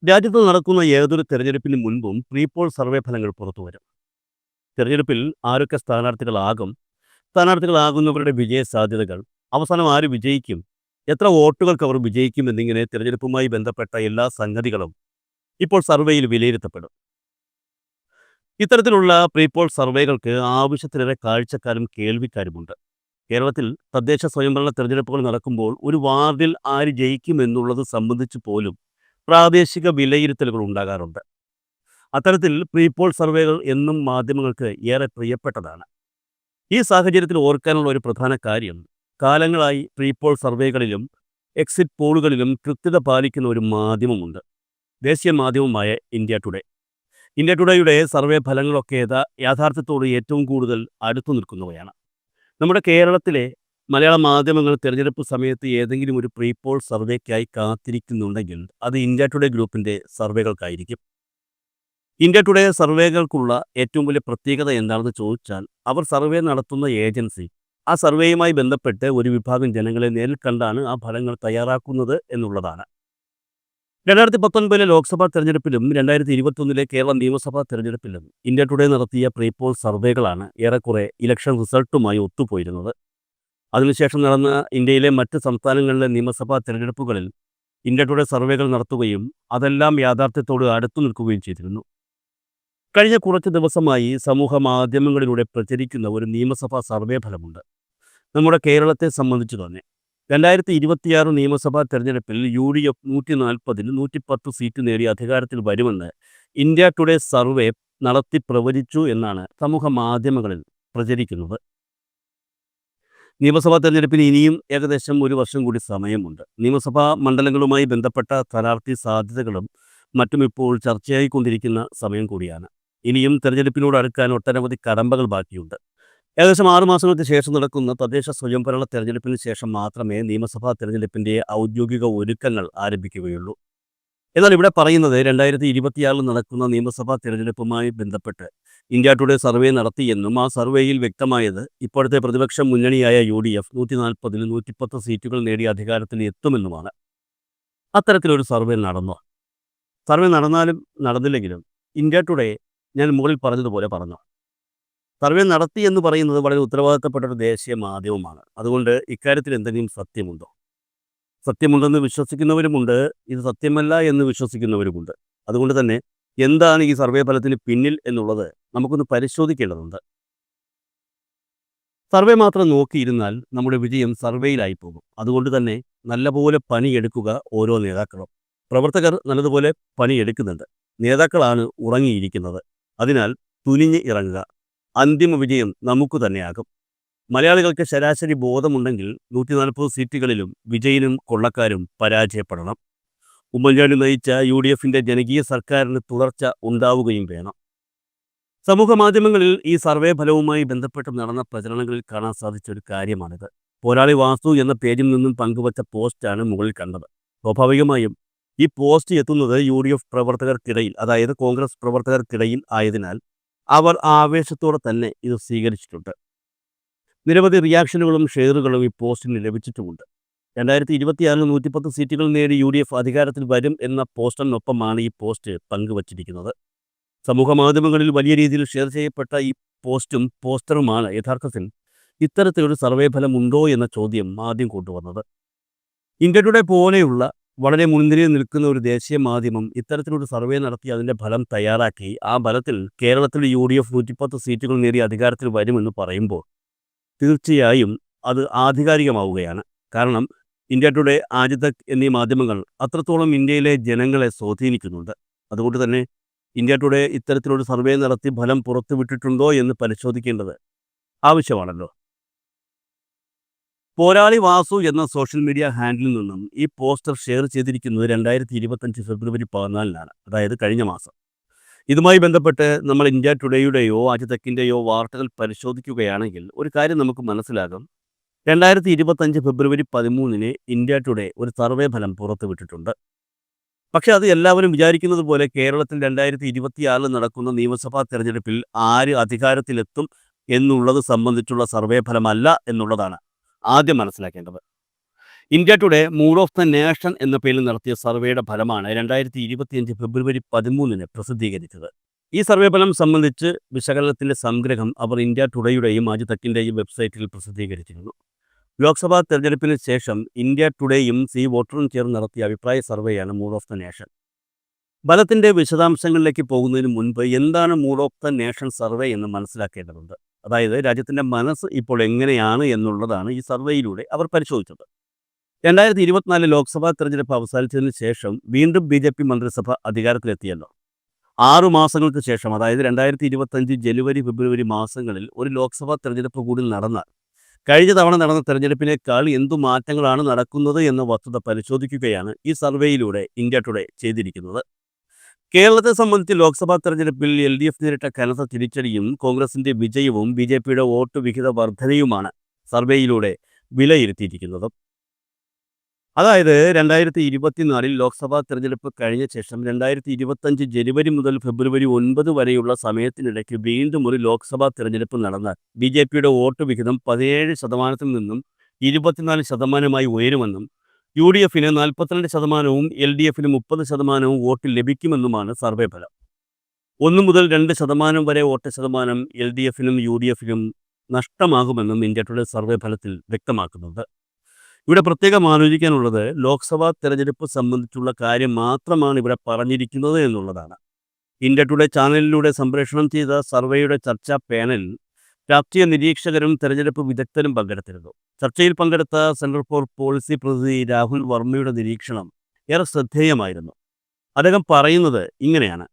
രാജ്യത്ത് നടക്കുന്ന ഏതൊരു തെരഞ്ഞെടുപ്പിന് മുൻപും പ്രീ പോൾ സർവേ ഫലങ്ങൾ പുറത്തുവരും. തെരഞ്ഞെടുപ്പിൽ ആരൊക്കെ സ്ഥാനാർത്ഥികളാകുന്നവരുടെ വിജയ സാധ്യതകൾ, അവസാനം ആര് വിജയിക്കും, എത്ര വോട്ടുകൾക്ക് അവർ വിജയിക്കും എന്നിങ്ങനെ തെരഞ്ഞെടുപ്പുമായി ബന്ധപ്പെട്ട എല്ലാ സംഗതികളും ഇപ്പോൾ സർവേയിൽ വിലയിരുത്തപ്പെടും. ഇത്തരത്തിലുള്ള പ്രീ പോൾ സർവേകൾക്ക് ആവശ്യത്തിലേറെ കാഴ്ചക്കാരും കേൾവിക്കാരുമുണ്ട്. കേരളത്തിൽ തദ്ദേശ സ്വയംഭരണ തെരഞ്ഞെടുപ്പുകൾ നടക്കുമ്പോൾ ഒരു വാർഡിൽ ആര് ജയിക്കുമെന്നുള്ളത് സംബന്ധിച്ച് പോലും പ്രാദേശിക വിലയിരുത്തലുകൾ ഉണ്ടാകാറുണ്ട്. അത്തരത്തിൽ പ്രീ പോൾ സർവേകൾ എന്നും മാധ്യമങ്ങൾക്ക് ഏറെ പ്രിയപ്പെട്ടതാണ്. ഈ സാഹചര്യത്തിൽ ഓർക്കാനുള്ള ഒരു പ്രധാന കാര്യം, കാലങ്ങളായി പ്രീ പോൾ സർവേകളിലും എക്സിറ്റ് പോളുകളിലും കൃത്യത പാലിക്കുന്ന ഒരു മാധ്യമമുണ്ട്. ദേശീയ മാധ്യമമായ ഇന്ത്യ ടുഡേ. ഇന്ത്യ ടുഡേയുടെ സർവേ ഫലങ്ങളൊക്കെ യാഥാർത്ഥ്യത്തോട് ഏറ്റവും കൂടുതൽ അടുത്തു നിൽക്കുന്നവയാണ്. നമ്മുടെ കേരളത്തിലെ മലയാള മാധ്യമങ്ങൾ തിരഞ്ഞെടുപ്പ് സമയത്ത് ഏതെങ്കിലും ഒരു പ്രീ പോൾ സർവേക്കായി കാത്തിരിക്കുന്നുണ്ടെങ്കിൽ അത് ഇന്ത്യ ടുഡേ ഗ്രൂപ്പിൻ്റെ സർവേകൾക്കായിരിക്കും. ഇന്ത്യ ടുഡേ സർവേകൾക്കുള്ള ഏറ്റവും വലിയ പ്രത്യേകത എന്താണെന്ന് ചോദിച്ചാൽ, അവർ സർവേ നടത്തുന്ന ഏജൻസി ആ സർവേയുമായി ബന്ധപ്പെട്ട് ഒരു വിഭാഗം ജനങ്ങളെ നേരിൽ കണ്ടാണ് ആ ഫലങ്ങൾ തയ്യാറാക്കുന്നത് എന്നുള്ളതാണ്. 2019 ലോക്സഭാ തെരഞ്ഞെടുപ്പിലും 2021 കേരള നിയമസഭാ തെരഞ്ഞെടുപ്പിലും ഇന്ത്യ ടുഡേ നടത്തിയ പ്രീ പോൾ സർവേകളാണ് ഏറെക്കുറെ ഇലക്ഷൻ റിസൾട്ടുമായി ഒത്തുപോയിരുന്നത്. അതിനുശേഷം നടന്ന ഇന്ത്യയിലെ മറ്റ് സംസ്ഥാനങ്ങളിലെ നിയമസഭാ തെരഞ്ഞെടുപ്പുകളിൽ ഇന്ത്യ ടുഡേ സർവേകൾ നടത്തുകയും അതെല്ലാം യാഥാർത്ഥ്യത്തോട് അടുത്തു നിൽക്കുകയും ചെയ്തിരുന്നു. കഴിഞ്ഞ കുറച്ച് ദിവസമായി സമൂഹ മാധ്യമങ്ങളിലൂടെ പ്രചരിക്കുന്ന ഒരു നിയമസഭാ സർവേ ഫലമുണ്ട്. നമ്മുടെ കേരളത്തെ സംബന്ധിച്ചു തന്നെ 2026 നിയമസഭാ തെരഞ്ഞെടുപ്പിൽ UDF 140-ൽ 110 സീറ്റ് നേടി അധികാരത്തിൽ വരുമെന്ന് ഇന്ത്യ ടുഡേ സർവേ നടത്തി പ്രവചിച്ചു എന്നാണ് സമൂഹ മാധ്യമങ്ങളിൽ പ്രചരിക്കുന്നത്. നിയമസഭാ തെരഞ്ഞെടുപ്പിന് ഇനിയും ഏകദേശം ഒരു വർഷം കൂടി സമയമുണ്ട്. നിയമസഭാ മണ്ഡലങ്ങളുമായി ബന്ധപ്പെട്ട സ്ഥാനാർത്ഥി സാധ്യതകളും മറ്റും ഇപ്പോൾ ചർച്ചയായിക്കൊണ്ടിരിക്കുന്ന സമയം കൂടിയാണ്. ഇനിയും തെരഞ്ഞെടുപ്പിനോട് അടുക്കാൻ ഒട്ടനവധി കടമ്പകൾ ബാക്കിയുണ്ട്. ഏകദേശം 6 മാസങ്ങൾക്ക് ശേഷം നടക്കുന്ന തദ്ദേശ സ്വയംഭരണ തെരഞ്ഞെടുപ്പിന് ശേഷം മാത്രമേ നിയമസഭാ തെരഞ്ഞെടുപ്പിൻ്റെ ഔദ്യോഗിക ഒരുക്കങ്ങൾ ആരംഭിക്കുകയുള്ളൂ. എന്നാൽ ഇവിടെ പറയുന്നത് 2026 നടക്കുന്ന നിയമസഭാ തെരഞ്ഞെടുപ്പുമായി ബന്ധപ്പെട്ട് ഇന്ത്യ ടുഡേ സർവേ നടത്തിയെന്നും ആ സർവേയിൽ വ്യക്തമായത് ഇപ്പോഴത്തെ പ്രതിപക്ഷ മുന്നണിയായ UDF 140-ൽ 110 സീറ്റുകൾ നേടി അധികാരത്തിൽ എത്തുമെന്നുമാണ്. അത്തരത്തിലൊരു സർവേ നടന്നോ? സർവേ നടന്നാലും നടന്നില്ലെങ്കിലും ഇന്ത്യ ടുഡേ ഞാൻ മുകളിൽ പറഞ്ഞതുപോലെ പറഞ്ഞു. സർവേ നടത്തി എന്ന് പറയുന്നത് വളരെ ഉത്തരവാദിത്തപ്പെട്ട ഒരു ദേശീയ മാധ്യമമാണ്. അതുകൊണ്ട് ഇക്കാര്യത്തിൽ എന്തെങ്കിലും സത്യമുണ്ടോ? സത്യമുണ്ടെന്ന് വിശ്വസിക്കുന്നവരുമുണ്ട്, ഇത് സത്യമല്ല എന്ന് വിശ്വസിക്കുന്നവരുമുണ്ട്. അതുകൊണ്ട് തന്നെ എന്താണ് ഈ സർവേ ഫലത്തിന് പിന്നിൽ എന്നുള്ളത് നമുക്കൊന്ന് പരിശോധിക്കേണ്ടതുണ്ട്. സർവേ മാത്രം നോക്കിയിരുന്നാൽ നമ്മുടെ വിജയം സർവേയിലായി പോകും. അതുകൊണ്ട് തന്നെ നല്ലപോലെ പണിയെടുക്കുക ഓരോ നേതാക്കളും. പ്രവർത്തകർ നല്ലതുപോലെ പണിയെടുക്കുന്നുണ്ട്, നേതാക്കളാണ് ഉറങ്ങിയിരിക്കുന്നത്. അതിനാൽ തുനിഞ്ഞ് ഇറങ്ങുക. അന്തിമ വിജയം നമുക്ക് തന്നെയാകും. മലയാളികൾക്ക് ശരാശരി ബോധമുണ്ടെങ്കിൽ 140 സീറ്റുകളിലും വിജയനും കൊള്ളക്കാരും പരാജയപ്പെടണം. ഉമ്മൻചാണ്ടി നയിച്ച UDFൻ്റെ ജനകീയ സർക്കാരിന് തുടർച്ച ഉണ്ടാവുകയും വേണം. സമൂഹ മാധ്യമങ്ങളിൽ ഈ സർവേ ഫലവുമായി ബന്ധപ്പെട്ട് നടന്ന പ്രചരണങ്ങളിൽ കാണാൻ സാധിച്ച ഒരു കാര്യമാണിത്. പോരാളി വാസു എന്ന പേജിൽ നിന്നും പങ്കുവച്ച പോസ്റ്റാണ് മുകളിൽ കണ്ടത്. സ്വാഭാവികമായും ഈ പോസ്റ്റ് എത്തുന്നത് UDF പ്രവർത്തകർക്കിടയിൽ, അതായത് കോൺഗ്രസ് പ്രവർത്തകർക്കിടയിൽ ആയതിനാൽ അവർ ആവേശത്തോടെ തന്നെ ഇത് സ്വീകരിച്ചിട്ടുണ്ട്. നിരവധി റിയാക്ഷനുകളും ഷെയറുകളും ഈ പോസ്റ്റിന് ലഭിച്ചിട്ടുമുണ്ട്. 2026 110 സീറ്റുകൾ നേടി UDF അധികാരത്തിൽ വരും എന്ന പോസ്റ്ററിനൊപ്പമാണ് ഈ പോസ്റ്റ് പങ്കുവച്ചിരിക്കുന്നത്. സമൂഹ മാധ്യമങ്ങളിൽ വലിയ രീതിയിൽ ഷെയർ ചെയ്യപ്പെട്ട ഈ പോസ്റ്റും പോസ്റ്ററുമാണ് യഥാർത്ഥത്തിൽ ഇത്തരത്തിലൊരു സർവേ ഫലം ഉണ്ടോ എന്ന ചോദ്യം ആദ്യം കൊണ്ടുവന്നത്. ഇന്ത്യ ടുഡേ പോലെയുള്ള വളരെ മുൻനിരയിൽ നിൽക്കുന്ന ഒരു ദേശീയ മാധ്യമം ഇത്തരത്തിലൊരു സർവേ നടത്തി അതിൻ്റെ ഫലം തയ്യാറാക്കി ആ ഫലത്തിൽ കേരളത്തിൽ UDF 110 സീറ്റുകൾ നേടി അധികാരത്തിൽ വരുമെന്ന് പറയുമ്പോൾ തീർച്ചയായും അത് ആധികാരികമാവുകയാണ്. കാരണം ഇന്ത്യ ടുഡേ, ആജ്തക് എന്നീ മാധ്യമങ്ങൾ അത്രത്തോളം ഇന്ത്യയിലെ ജനങ്ങളെ സ്വാധീനിക്കുന്നുണ്ട്. അതുകൊണ്ട് തന്നെ ഇന്ത്യ ടുഡേ ഇത്തരത്തിലൊരു സർവേ നടത്തി ഫലം പുറത്തുവിട്ടിട്ടുണ്ടോ എന്ന് പരിശോധിക്കേണ്ടത് ആവശ്യമാണല്ലോ. പോരാളി വാസു എന്ന സോഷ്യൽ മീഡിയ ഹാൻഡിലിൽ നിന്നും ഈ പോസ്റ്റർ ഷെയർ ചെയ്തിരിക്കുന്നത് 2025 ഫെബ്രുവരി 14-നാണ്, അതായത് കഴിഞ്ഞ മാസം. ഇതുമായി ബന്ധപ്പെട്ട് നമ്മൾ ഇന്ത്യ ടുഡേയുടെയോ ആജ്തക്കിൻ്റെയോ വാർത്തകൾ പരിശോധിക്കുകയാണെങ്കിൽ ഒരു കാര്യം നമുക്ക് മനസ്സിലാകും. 2025 ഫെബ്രുവരി 13-ന് ഇന്ത്യ ടുഡേ ഒരു സർവേ ഫലം പുറത്തുവിട്ടിട്ടുണ്ട്. പക്ഷേ അത് എല്ലാവരും വിചാരിക്കുന്നത് പോലെ കേരളത്തിൽ 2026 നടക്കുന്ന നിയമസഭാ തെരഞ്ഞെടുപ്പിൽ ആര് അധികാരത്തിലെത്തും എന്നുള്ളത് സംബന്ധിച്ചുള്ള സർവേ ഫലമല്ല എന്നുള്ളതാണ് ആദ്യം മനസ്സിലാക്കേണ്ടത്. India Today mood of the nation എന്ന പേരിൽ നടത്തിയ സർവേയുടെ ഫലമാണ് 2025 ഫെബ്രുവരി 13 പ്രസിദ്ധീകരിച്ചത്. ഈ സർവേ ഫലം സംബന്ധിച്ച് വിശകലനത്തിന്റെ സംഗ്രഹം അവർ ഇന്ത്യ ടുഡേയുടെയും അജിതക്കിന്റെയും വെബ്സൈറ്റിൽ പ്രസിദ്ധീകരിച്ചിരുന്നു. ലോക്സഭാ തെരഞ്ഞെടുപ്പിന് ശേഷം ഇന്ത്യ ടുഡേയും സി വോട്ടറും ചേർന്ന് നടത്തിയ അഭിപ്രായ സർവേയാണ് മൂഡ് ഓഫ് ദ നേഷൻ. ഫലത്തിന്റെ വിശദാംശങ്ങളിലേക്ക് പോകുന്നതിന് മുൻപ് എന്താണ് mood of the nation survey എന്ന് മനസ്സിലാക്കേണ്ടതുണ്ട്. അതായത് രാജ്യത്തിന്റെ മനസ്സ് ഇപ്പോൾ എങ്ങനെയാണ് എന്നുള്ളതാണ് ഈ സർവേയിലൂടെ അവർ പരിശോധിച്ചത്. 2024 ലോക്സഭാ തെരഞ്ഞെടുപ്പ് അവസാനിച്ചതിന് ശേഷം വീണ്ടും BJP മന്ത്രിസഭ അധികാരത്തിലെത്തിയല്ലോ. 6 മാസങ്ങൾക്ക് ശേഷം, അതായത് 2025 ജനുവരി ഫെബ്രുവരി മാസങ്ങളിൽ ഒരു ലോക്സഭാ തെരഞ്ഞെടുപ്പ് കൂടി നടന്നാൽ കഴിഞ്ഞ തവണ നടന്ന തെരഞ്ഞെടുപ്പിനേക്കാൾ എന്തു മാറ്റങ്ങളാണ് നടക്കുന്നത് എന്ന വസ്തുത പരിശോധിക്കുകയാണ് ഈ സർവേയിലൂടെ ഇന്ത്യ ടുഡേ ചെയ്തിരിക്കുന്നത്. കേരളത്തെ സംബന്ധിച്ച് ലോക്സഭാ തെരഞ്ഞെടുപ്പിൽ LDF നേരിട്ട കനത്ത തിരിച്ചടിയും കോൺഗ്രസിന്റെ വിജയവും BJPയുടെ വോട്ട് വിഹിത വർധനയുമാണ് സർവേയിലൂടെ വിലയിരുത്തിയിരിക്കുന്നത്. അതായത് 2024 ലോക്സഭാ തെരഞ്ഞെടുപ്പ് കഴിഞ്ഞ ശേഷം 2025 ജനുവരി മുതൽ ഫെബ്രുവരി 9 വരെയുള്ള സമയത്തിനിടയ്ക്ക് വീണ്ടും ഒരു ലോക്സഭാ തെരഞ്ഞെടുപ്പ് നടന്നാൽ BJPയുടെ വോട്ട് വിഹിതം 17% നിന്നും 24% ഉയരുമെന്നും UDFന് 42%വും LDFന് 30%വും വോട്ട് ലഭിക്കുമെന്നുമാണ് സർവേ ഫലം. 1 മുതൽ 2% വരെ വോട്ട് ശതമാനം LDFനും UDFനും നഷ്ടമാകുമെന്നും ഇന്ത്യ ടുഡേ സർവേ ഫലത്തിൽ വ്യക്തമാക്കുന്നുണ്ട്. ഇവിടെ പ്രത്യേകം ആലോചിക്കാനുള്ളത് ലോക്സഭാ തെരഞ്ഞെടുപ്പ് സംബന്ധിച്ചുള്ള കാര്യം മാത്രമാണ് ഇവിടെ പറഞ്ഞിരിക്കുന്നത് എന്നുള്ളതാണ്. ഇന്ത്യ ടുഡേ ചാനലിലൂടെ സംപ്രേഷണം ചെയ്ത സർവേയുടെ ചർച്ചാ പാനലിൽ രാഷ്ട്രീയ നിരീക്ഷകരും തെരഞ്ഞെടുപ്പ് വിദഗ്ധരും പങ്കെടുത്തിരുന്നു. ചർച്ചയിൽ പങ്കെടുത്ത സെന്റർ ഫോർ പോളിസി പ്രതിനിധി രാഹുൽ വർമ്മയുടെ നിരീക്ഷണം ഏറെ ശ്രദ്ധേയമായിരുന്നു. അദ്ദേഹം പറയുന്നത് ഇങ്ങനെയാണ്: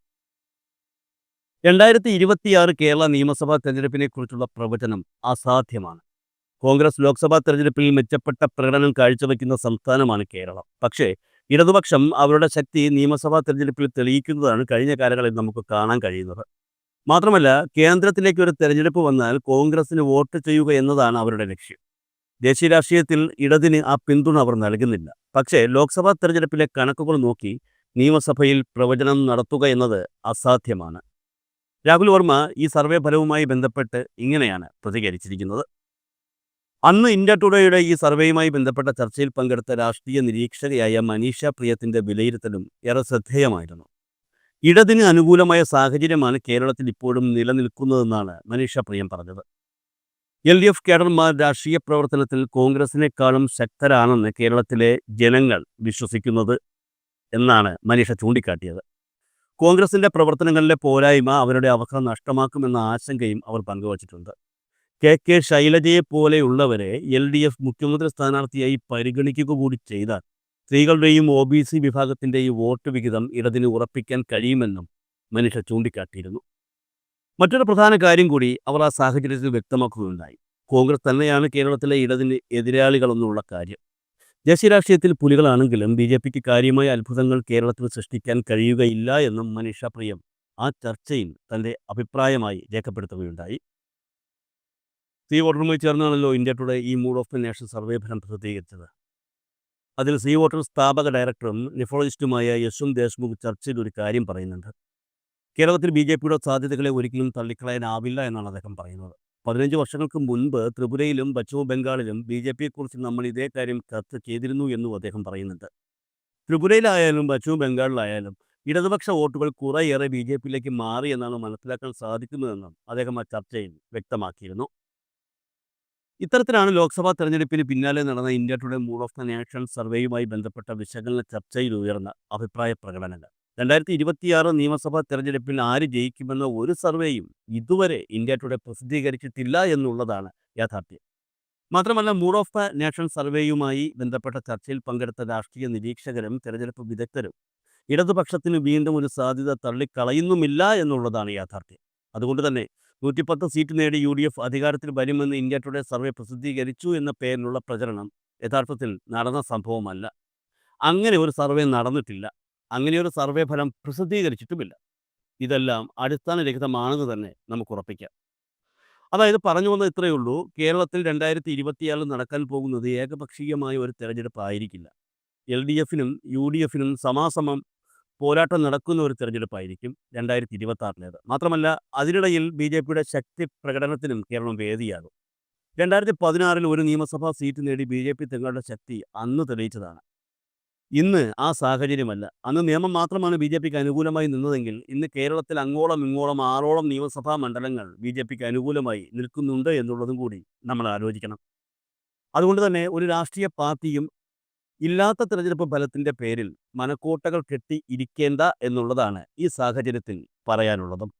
2026 കേരള നിയമസഭാ തെരഞ്ഞെടുപ്പിനെക്കുറിച്ചുള്ള പ്രവചനം അസാധ്യമാണ്. കോൺഗ്രസ് ലോക്സഭാ തെരഞ്ഞെടുപ്പിൽ മെച്ചപ്പെട്ട പ്രകടനം കാഴ്ചവെക്കുന്ന സംസ്ഥാനമാണ് കേരളം. പക്ഷേ ഇടതുപക്ഷം അവരുടെ ശക്തി നിയമസഭാ തെരഞ്ഞെടുപ്പിൽ തെളിയിക്കുന്നതാണ് കഴിഞ്ഞ കാലങ്ങളിൽ നമുക്ക് കാണാൻ കഴിയുന്നത്. മാത്രമല്ല, കേന്ദ്രത്തിലേക്ക് ഒരു തെരഞ്ഞെടുപ്പ് വന്നാൽ കോൺഗ്രസിന് വോട്ട് ചെയ്യുക എന്നതാണ് അവരുടെ ലക്ഷ്യം. ദേശീയ രാഷ്ട്രീയത്തിൽ ഇടതിന് ആ പിന്തുണ അവർ നൽകുന്നില്ല. പക്ഷേ ലോക്സഭാ തെരഞ്ഞെടുപ്പിലെ കണക്കുകൾ നോക്കി നിയമസഭയിൽ പ്രവചനം നടത്തുക എന്നത് അസാധ്യമാണ്. രാഹുൽ വർമ്മ ഈ സർവേ ഫലവുമായി ബന്ധപ്പെട്ട് ഇങ്ങനെയാണ് പ്രതികരിച്ചിരിക്കുന്നത്. അന്ന് ഇന്ത്യ ടുഡേയുടെ ഈ സർവേയുമായി ബന്ധപ്പെട്ട ചർച്ചയിൽ പങ്കെടുത്ത രാഷ്ട്രീയ നിരീക്ഷകയായ മനീഷ പ്രിയത്തിന്റെ വിലയിരുത്തലും ഏറെ ശ്രദ്ധേയമായിരുന്നു. ഇടതിന് അനുകൂലമായ സാഹചര്യമാണ് കേരളത്തിൽ ഇപ്പോഴും നിലനിൽക്കുന്നതെന്നാണ് മനീഷ പ്രിയം പറഞ്ഞത്. LDF കേഡർമാർ രാഷ്ട്രീയ പ്രവർത്തനത്തിൽ കോൺഗ്രസിനേക്കാളും ശക്തരാണെന്ന് കേരളത്തിലെ ജനങ്ങൾ വിശ്വസിക്കുന്നത് എന്നാണ് മനീഷ ചൂണ്ടിക്കാട്ടിയത്. കോൺഗ്രസിന്റെ പ്രവർത്തനങ്ങളിലെ പോരായ്മ അവരുടെ അവസരം നഷ്ടമാക്കുമെന്ന ആശങ്കയും അവർ പങ്കുവച്ചിട്ടുണ്ട്. KK ശൈലജയെ പോലെയുള്ളവരെ LDF മുഖ്യമന്ത്രി സ്ഥാനാർത്ഥിയായി പരിഗണിക്കുക കൂടി ചെയ്താൽ സ്ത്രീകളുടെയും OBC വിഭാഗത്തിൻ്റെയും വോട്ട് വിഹിതം ഇടതിന് ഉറപ്പിക്കാൻ കഴിയുമെന്നും മനീഷ ചൂണ്ടിക്കാട്ടിയിരുന്നു. മറ്റൊരു പ്രധാന കാര്യം കൂടി അവർ ആ സാഹചര്യത്തിൽ വ്യക്തമാക്കുകയുണ്ടായി. കോൺഗ്രസ് തന്നെയാണ് കേരളത്തിലെ ഇടതിന് എതിരാളികളെന്നുള്ള കാര്യം. ദേശീയ രാഷ്ട്രീയത്തിൽ പുലികളാണെങ്കിലും BJPക്ക് കാര്യമായ അത്ഭുതങ്ങൾ കേരളത്തിൽ സൃഷ്ടിക്കാൻ കഴിയുകയില്ല എന്നും മനീഷ പ്രിയം ആ ചർച്ചയിൽ തൻ്റെ അഭിപ്രായമായി രേഖപ്പെടുത്തുകയുണ്ടായി. സി വോട്ടറുമായി ചേർന്നാണല്ലോ ഇന്ത്യ ടുഡേ ഈ mood of the nation survey ഫലം പ്രസിദ്ധീകരിച്ചത്. അതിൽ സി വോട്ടർ സ്ഥാപക ഡയറക്ടറും നെഫ്രോളജിസ്റ്റുമായ യശ്വന്ത് ദേശ്മുഖ് ചർച്ചയിൽ ഒരു കാര്യം പറയുന്നുണ്ട്. കേരളത്തിൽ BJPയുടെ സാധ്യതകളെ ഒരിക്കലും തള്ളിക്കളയാനാവില്ല എന്നാണ് അദ്ദേഹം പറയുന്നത്. 15 വർഷങ്ങൾക്ക് മുൻപ് ത്രിപുരയിലും പശ്ചിമ ബംഗാളിലും BJPയെക്കുറിച്ച് നമ്മൾ ഇതേ കാര്യം ചർച്ച ചെയ്തിരുന്നു എന്നും അദ്ദേഹം പറയുന്നുണ്ട്. ത്രിപുരയിലായാലും പശ്ചിമ ബംഗാളിലായാലും ഇടതുപക്ഷ വോട്ടുകൾ കുറേയേറെ BJPയിലേക്ക് മാറി എന്നാണ് മനസ്സിലാക്കാൻ സാധിക്കുന്നതെന്നും അദ്ദേഹം ആ ചർച്ചയിൽ വ്യക്തമാക്കിയിരുന്നു. ഇത്തരത്തിലാണ് ലോക്സഭാ തെരഞ്ഞെടുപ്പിന് പിന്നാലെ നടന്ന India Today mood of the nation സർവേയുമായി ബന്ധപ്പെട്ട വിശകലന ചർച്ചയിൽ ഉയർന്ന അഭിപ്രായ പ്രകടനങ്ങൾ. 2026 നിയമസഭാ തെരഞ്ഞെടുപ്പിൽ ആര് ജയിക്കുമെന്ന ഒരു സർവേയും ഇതുവരെ ഇന്ത്യ ടുഡേ പ്രസിദ്ധീകരിച്ചിട്ടില്ല എന്നുള്ളതാണ് യാഥാർത്ഥ്യം. മാത്രമല്ല, മൂഡ് ഓഫ് ദ നേഷൻ സർവേയുമായി ബന്ധപ്പെട്ട ചർച്ചയിൽ പങ്കെടുത്ത രാഷ്ട്രീയ നിരീക്ഷകരും തെരഞ്ഞെടുപ്പ് വിദഗ്ധരും ഇടതുപക്ഷത്തിന് വീണ്ടും ഒരു സാധ്യത തള്ളിക്കളയുന്നുമില്ല എന്നുള്ളതാണ് യാഥാർത്ഥ്യം. അതുകൊണ്ട് തന്നെ 110 സീറ്റ് നേടി UDF അധികാരത്തിൽ വരുമെന്ന് ഇന്ത്യ ടുഡേ സർവേ പ്രസിദ്ധീകരിച്ചു എന്ന പേരിലുള്ള പ്രചരണം യഥാർത്ഥത്തിൽ നടന്ന സംഭവമല്ല. അങ്ങനെ ഒരു സർവേ നടന്നിട്ടില്ല. അങ്ങനെയൊരു സർവേ ഫലം പ്രസിദ്ധീകരിച്ചിട്ടുമില്ല. ഇതെല്ലാം അടിസ്ഥാനരഹിതമാണെന്ന് തന്നെ നമുക്ക് ഉറപ്പിക്കാം. അതായത് പറഞ്ഞു വന്നത് ഇത്രയേ ഉള്ളൂ: കേരളത്തിൽ 2026 നടക്കാൻ പോകുന്നത് ഏകപക്ഷീയമായ ഒരു തെരഞ്ഞെടുപ്പ് ആയിരിക്കില്ല. LDFനും UDFനും സമാസമം പോരാട്ടം നടക്കുന്ന ഒരു തെരഞ്ഞെടുപ്പായിരിക്കും 2026. മാത്രമല്ല, അതിനിടയിൽ BJPയുടെ ശക്തി പ്രകടനത്തിനും കേരളം വേദിയാകും. 2016 ഒരു നിയമസഭാ സീറ്റ് നേടി BJP തങ്ങളുടെ ശക്തി അന്ന് തെളിയിച്ചതാണ്. ഇന്ന് ആ സാഹചര്യമല്ല. അന്ന് നിയമം മാത്രമാണ് BJPക്ക് അനുകൂലമായി നിന്നതെങ്കിൽ ഇന്ന് കേരളത്തിൽ അങ്ങോളം ഇങ്ങോളം 6ഓളം നിയമസഭാ മണ്ഡലങ്ങൾ BJPക്ക് അനുകൂലമായി നിൽക്കുന്നുണ്ട് എന്നുള്ളതും കൂടി നമ്മൾ ആലോചിക്കണം. അതുകൊണ്ട് തന്നെ ഒരു രാഷ്ട്രീയ പാർട്ടിയും ഇല്ലാത്ത തെരഞ്ഞെടുപ്പ് ഫലത്തിൻ്റെ പേരിൽ മനക്കോട്ടകൾ കെട്ടി ഇരിക്കേണ്ട എന്നുള്ളതാണ് ഈ സാഹചര്യത്തിൽ പറയാനുള്ളതും.